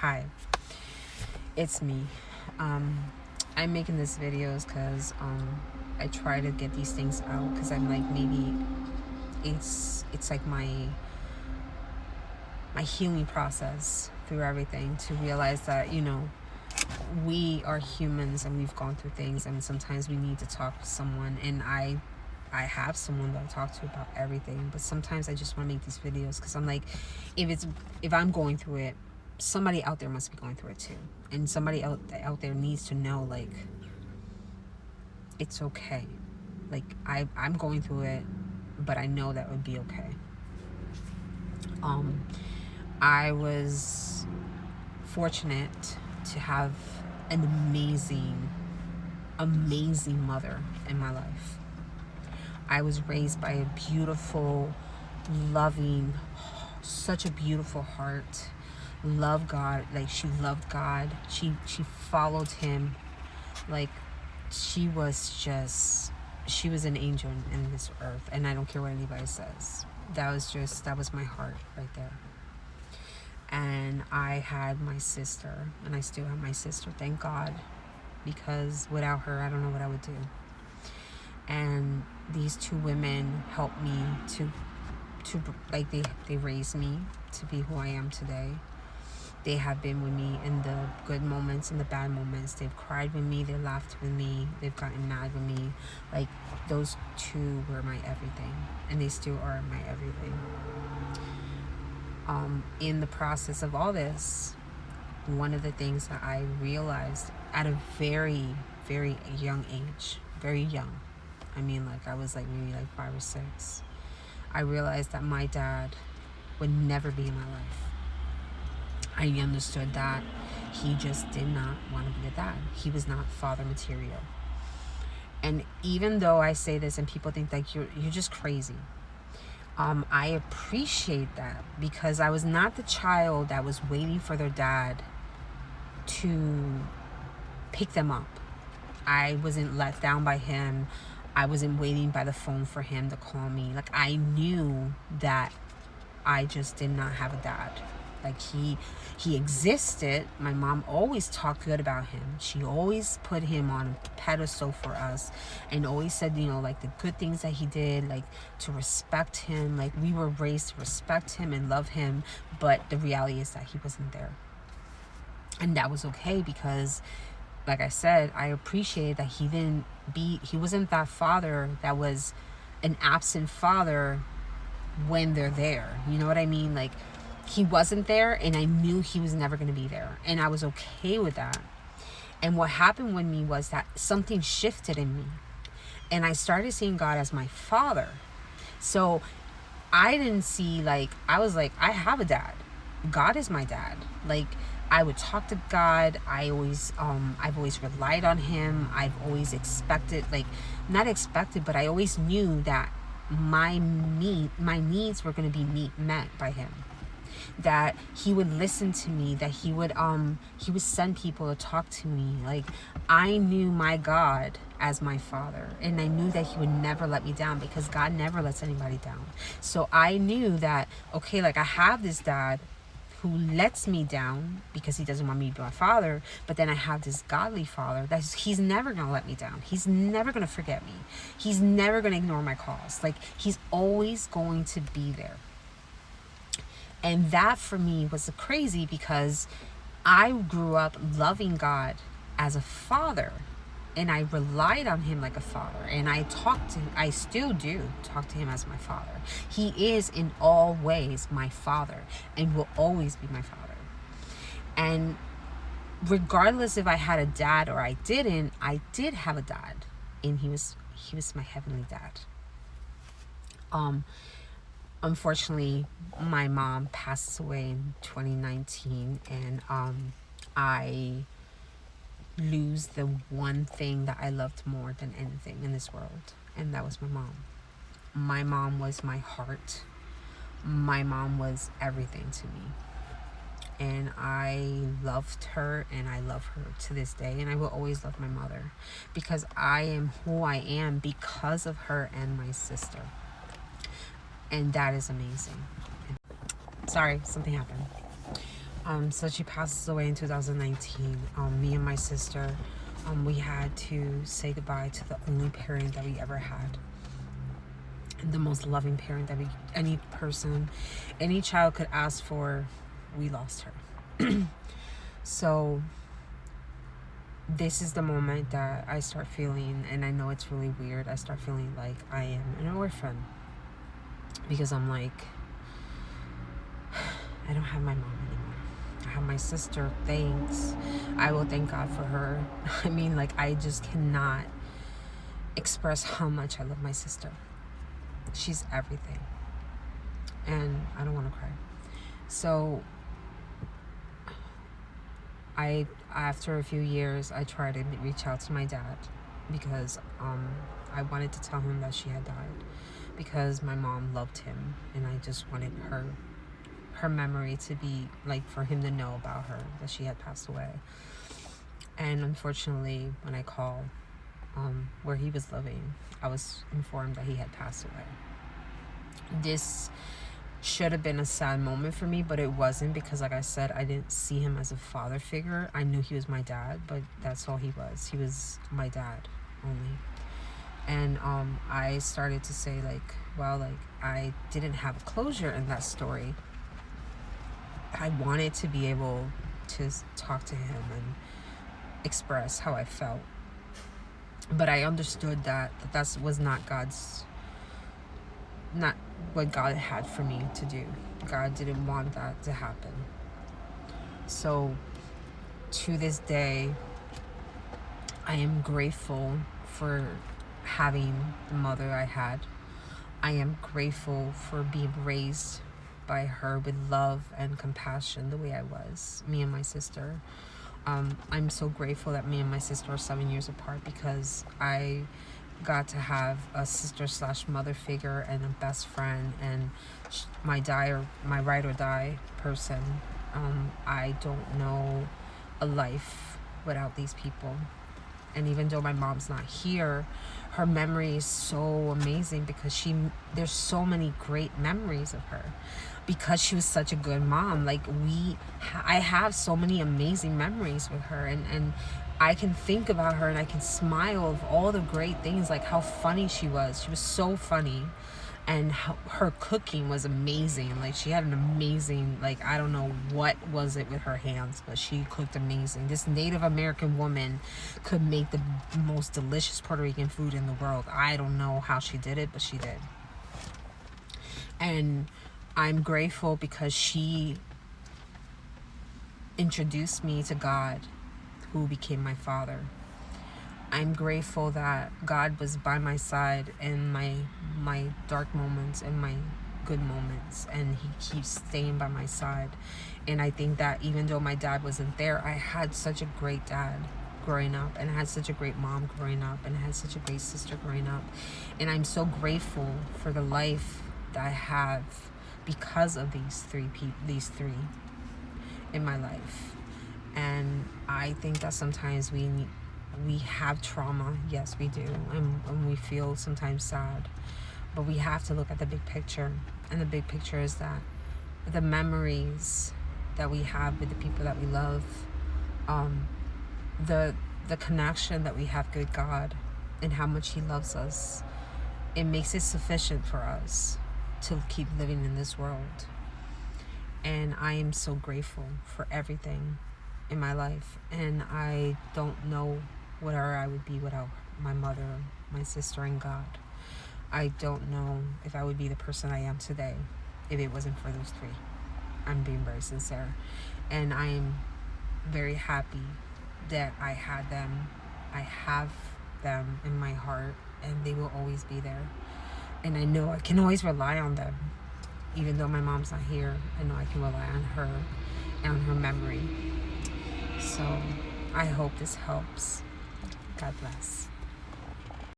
Hi, it's me. I'm making this videos because I try to get these things out because I'm like, maybe it's like my healing process through everything, to realize that, we are humans and we've gone through things, and sometimes we need to talk to someone. And I have someone that I talk to about everything, but sometimes I just want to make these videos because I'm like, if I'm going through it, somebody out there must be going through it too, and somebody out there needs to know, like, it's okay. Like, I'm going through it, but I know that would be okay. I was fortunate to have an amazing mother in my life. I was raised by a beautiful, loving, such a beautiful heart. Love God. Like, she loved God. She followed him. Like, she was an angel in this earth. And I don't care what anybody says. That was my heart right there. And I had my sister, and I still have my sister, thank God, because without her, I don't know what I would do. And these two women helped me to like, they raised me to be who I am today. They have been with me in the good moments and the bad moments. They've cried with me, they laughed with me, they've gotten mad with me. Like, those two were my everything, and they still are my everything. In the process of all this, one of the things that I realized at a very, very young age, very young, I mean, like, I was like maybe like 5 or 6, I realized that my dad would never be in my life. I understood that he just did not want to be a dad. He was not father material. And even though I say this and people think like you're just crazy, I appreciate that, because I was not the child that was waiting for their dad to pick them up. I wasn't let down by him. I wasn't waiting by the phone for him to call me. Like, I knew that I just did not have a dad. Like, he existed. My mom always talked good about him. She always put him on a pedestal for us, and always said, like, the good things that he did, like, to respect him. Like, we were raised to respect him and love him, but the reality is that he wasn't there. And that was okay, because, like I said, I appreciate that he wasn't that father that was an absent father when they're there. You know what I mean? Like, he wasn't there, and I knew he was never going to be there, and I was okay with that. And what happened with me was that something shifted in me, and I started seeing God as my father. So I didn't see, like, I was like, I have a dad. God is my dad. Like, I would talk to God. I've always relied on him. I've always expected, like, not expected, but I always knew that my needs were going to be met by him. That he would listen to me, that he would send people to talk to me. Like, I knew my God as my father, and I knew that he would never let me down, because God never lets anybody down. So I knew that, okay, like, I have this dad who lets me down because he doesn't want me to be my father, but then I have this godly father that he's never going to let me down. He's never going to forget me. He's never going to ignore my calls. Like, he's always going to be there. And that for me was crazy, because I grew up loving God as a father, and I relied on him like a father, and I still do talk to him as my father. He is in all ways my father, and will always be my father. And regardless if I had a dad or I didn't, I did have a dad, and he was my heavenly dad. Unfortunately, my mom passed away in 2019, and I lose the one thing that I loved more than anything in this world, and that was my mom. My mom was my heart. My mom was everything to me, and I loved her, and I love her to this day, and I will always love my mother, because I am who I am because of her and my sister. And that is amazing. Sorry, something happened. So she passes away in 2019. Me and my sister, we had to say goodbye to the only parent that we ever had. The most loving parent that any person, any child could ask for. We lost her. So this is the moment that I start feeling, and I know it's really weird, I start feeling like I am an orphan. Because I'm like, I don't have my mom anymore. I have my sister, thanks. I will thank God for her. I mean, like, I just cannot express how much I love my sister. She's everything. And I don't want to cry. So after a few years, I tried to reach out to my dad because I wanted to tell him that she had died, because my mom loved him, and I just wanted her memory to be, like, for him to know about her, that she had passed away. And unfortunately, when I called where he was living, I was informed that he had passed away. This should have been a sad moment for me, but it wasn't, because, like I said, I didn't see him as a father figure. I knew he was my dad, but that's all he was. He was my dad only. And I started to say, like, well, like, I didn't have closure in that story. I wanted to be able to talk to him and express how I felt. But I understood that was not what God had for me to do. God didn't want that to happen. So to this day, I am grateful for having the mother I had. I am grateful for being raised by her with love and compassion the way I was, me and my sister. I'm so grateful that me and my sister are 7 years apart, because I got to have a sister/mother figure and a best friend, and my ride or die person. I don't know a life without these people. And even though my mom's not here, her memory is so amazing, because there's so many great memories of her, because she was such a good mom. Like, I have so many amazing memories with her, and I can think about her and I can smile of all the great things, like how funny she was. She was so funny. And her cooking was amazing. Like, she had an amazing, like, I don't know what was it with her hands, but she cooked amazing. This Native American woman could make the most delicious Puerto Rican food in the world. I don't know how she did it, but she did. And I'm grateful because she introduced me to God, who became my father. I'm grateful that God was by my side in my dark moments and my good moments, and he keeps staying by my side. And I think that even though my dad wasn't there, I had such a great dad growing up, and I had such a great mom growing up, and I had such a great sister growing up. And I'm so grateful for the life that I have because of these three in my life. And I think that sometimes we have trauma. Yes, we do. And we feel sometimes sad. But we have to look at the big picture. And the big picture is that the memories that we have with the people that we love, the connection that we have with God and how much he loves us, it makes it sufficient for us to keep living in this world. And I am so grateful for everything in my life. And I don't know where I would be without my mother, my sister, and God. I don't know if I would be the person I am today if it wasn't for those three. I'm being very sincere. And I am very happy that I had them. I have them in my heart, and they will always be there. And I know I can always rely on them. Even though my mom's not here, I know I can rely on her and on her memory. So I hope this helps. God bless.